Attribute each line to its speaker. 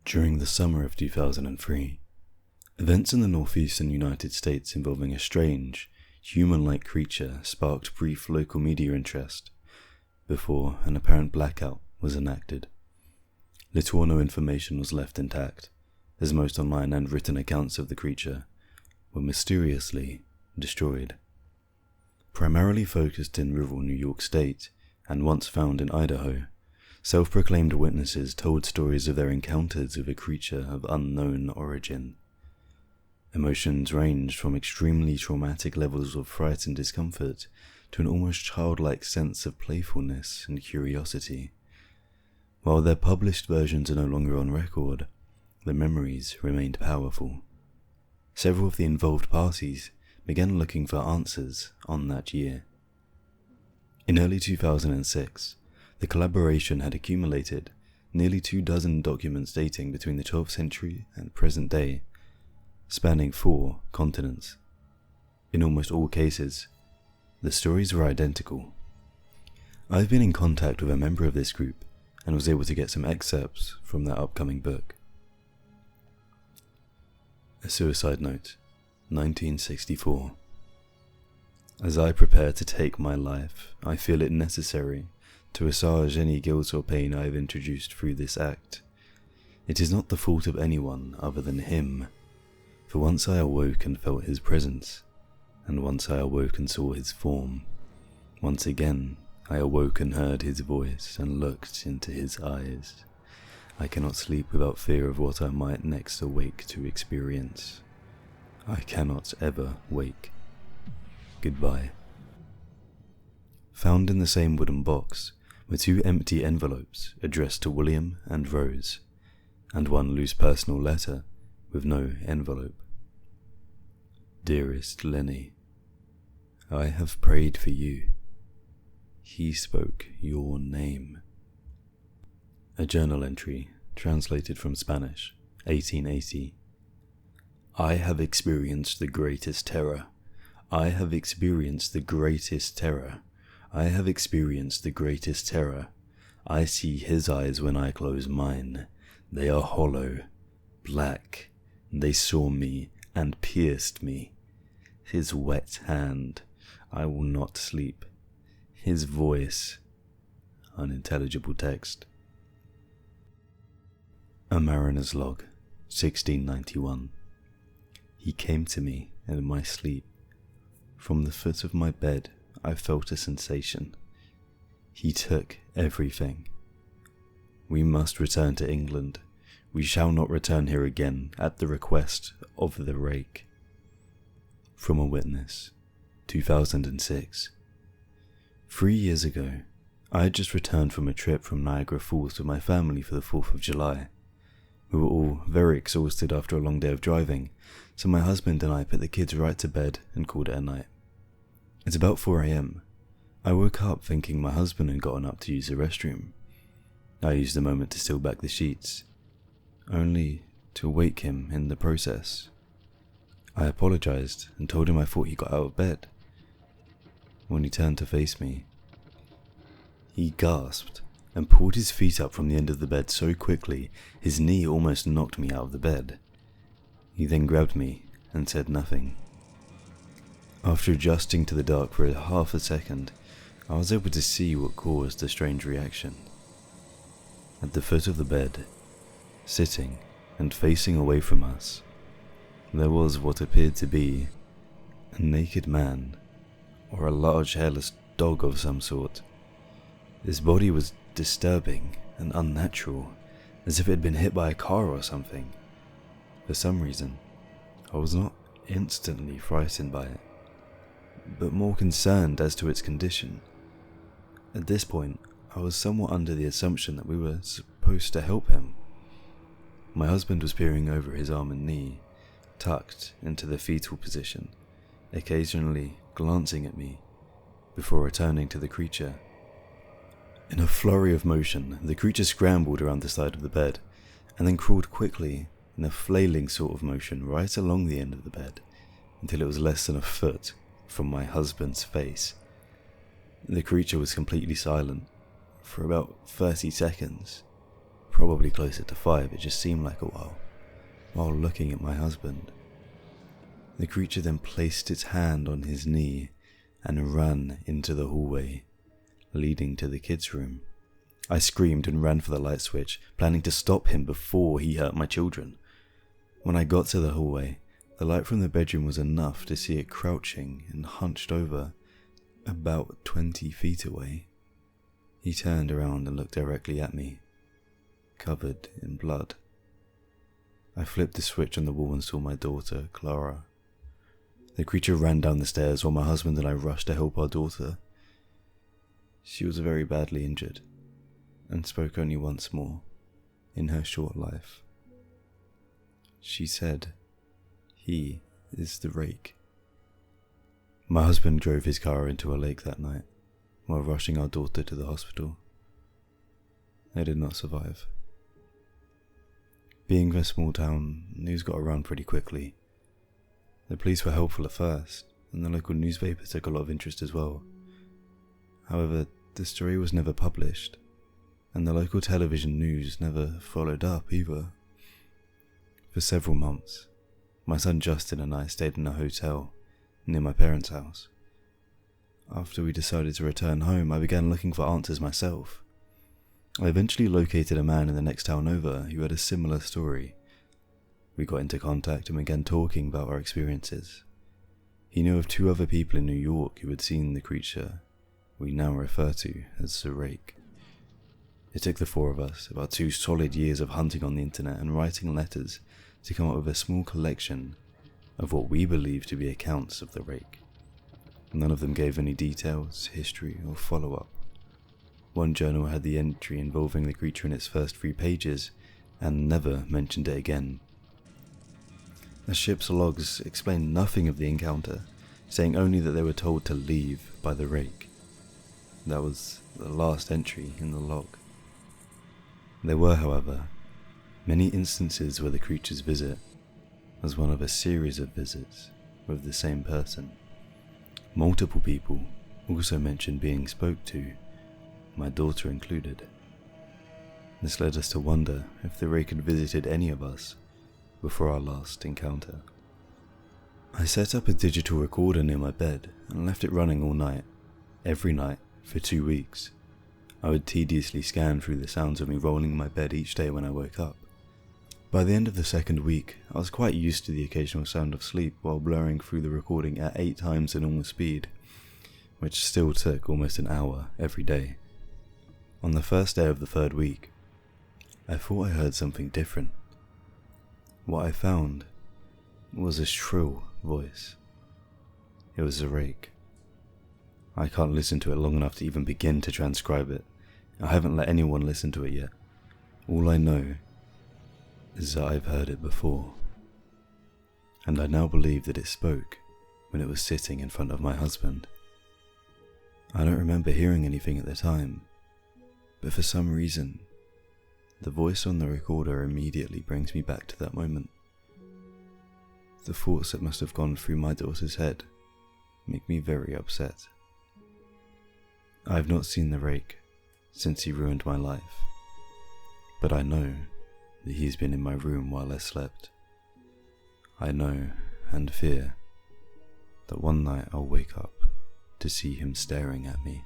Speaker 1: During the summer of 2003, events in the northeastern United States involving a strange, human-like creature sparked brief local media interest before an apparent blackout was enacted. Little or no information was left intact, as most online and written accounts of the creature were mysteriously destroyed. Primarily focused in rural New York State and once found in Idaho, self-proclaimed witnesses told stories of their encounters with a creature of unknown origin. Emotions ranged from extremely traumatic levels of fright and discomfort to an almost childlike sense of playfulness and curiosity. While their published versions are no longer on record, the memories remained powerful. Several of the involved parties began looking for answers on that year. In early 2006, the collaboration had accumulated nearly 24 documents dating between the 12th century and present day, spanning 4 continents. In almost all cases, the stories were identical. I've been in contact with a member of this group and was able to get some excerpts from their upcoming book. A Suicide Note, 1964. As I prepare to take my life, I feel it necessary to assuage any guilt or pain I have introduced through this act. It is not the fault of anyone other than him, for once I awoke and felt his presence, and once I awoke and saw his form. Once again, I awoke and heard his voice and looked into his eyes. I cannot sleep without fear of what I might next awake to experience. I cannot ever wake. Goodbye. Found in the same wooden box were 2 empty envelopes addressed to William and Rose, and 1 loose personal letter with no envelope. Dearest Lenny, I have prayed for you. He spoke your name. A journal entry, translated from Spanish, 1880. I have experienced the greatest terror. I have experienced the greatest terror. I have experienced the greatest terror. I see his eyes when I close mine. They are hollow, black. They saw me and pierced me. His wet hand. I will not sleep. His voice. Unintelligible text. A Mariner's Log, 1691. He came to me in my sleep. From the foot of my bed I felt a sensation. He took everything. We must return to England. We shall not return here again at the request of the Rake. From a witness, 2006. 3 years ago, I had just returned from a trip from Niagara Falls with my family for the 4th of July. We were all very exhausted after a long day of driving, so my husband and I put the kids right to bed and called it a night. At about 4 a.m, I woke up thinking my husband had gotten up to use the restroom. I used the moment to steal back the sheets, only to wake him in the process. I apologized and told him I thought he got out of bed. When he turned to face me, he gasped and pulled his feet up from the end of the bed so quickly his knee almost knocked me out of the bed. He then grabbed me and said nothing. After adjusting to the dark for half a second, I was able to see what caused the strange reaction. At the foot of the bed, sitting and facing away from us, there was what appeared to be a naked man, or a large hairless dog of some sort. His body was disturbing and unnatural, as if it had been hit by a car or something. For some reason, I was not instantly frightened by it, but more concerned as to its condition. At this point, I was somewhat under the assumption that we were supposed to help him. My husband was peering over his arm and knee, tucked into the fetal position, occasionally glancing at me, before returning to the creature. In a flurry of motion, the creature scrambled around the side of the bed, and then crawled quickly in a flailing sort of motion right along the end of the bed, until it was less than a foot from my husband's face. The creature was completely silent for about 30 seconds, probably closer to 5, it just seemed like a while looking at my husband. The creature then placed its hand on his knee and ran into the hallway, leading to the kids' room. I screamed and ran for the light switch, planning to stop him before he hurt my children. When I got to the hallway, the light from the bedroom was enough to see it crouching and hunched over, about 20 feet away. He turned around and looked directly at me, covered in blood. I flipped the switch on the wall and saw my daughter, Clara. The creature ran down the stairs while my husband and I rushed to help our daughter. She was very badly injured and spoke only once more in her short life. She said, "He is the Rake." My husband drove his car into a lake that night while rushing our daughter to the hospital. They did not survive. Being a small town, news got around pretty quickly. The police were helpful at first, and the local newspaper took a lot of interest as well. However, the story was never published, and the local television news never followed up either. For several months, my son Justin and I stayed in a hotel near my parents' house. After we decided to return home, I began looking for answers myself. I eventually located a man in the next town over who had a similar story. We got into contact and began talking about our experiences. He knew of 2 other people in New York who had seen the creature we now refer to as the Rake. It took the 4 of us about 2 solid years of hunting on the internet and writing letters to come up with a small collection of what we believe to be accounts of the Rake. None of them gave any details, history, or follow-up. One journal had the entry involving the creature in its first 3 pages and never mentioned it again. The ship's logs explained nothing of the encounter, saying only that they were told to leave by the Rake. That was the last entry in the log. There were, however, many instances where the creature's visit was one of a series of visits with the same person. Multiple people also mentioned being spoke to, my daughter included. This led us to wonder if the Rake had visited any of us before our last encounter. I set up a digital recorder near my bed and left it running all night, every night for 2 weeks. I would tediously scan through the sounds of me rolling in my bed each day when I woke up. By the end of the 2nd week, I was quite used to the occasional sound of sleep while blurring through the recording at 8 times the normal speed, which still took almost an hour every day. On the first day of the 3rd week, I thought I heard something different. What I found was a shrill voice. It was a Rake. I can't listen to it long enough to even begin to transcribe it. I haven't let anyone listen to it yet. All I know is that I've heard it before. And I now believe that it spoke when it was sitting in front of my husband. I don't remember hearing anything at the time, but for some reason, the voice on the recorder immediately brings me back to that moment. The thoughts that must have gone through my daughter's head make me very upset. I have not seen the Rake since he ruined my life, but I know that he's been in my room while I slept. I know and fear that one night I'll wake up to see him staring at me.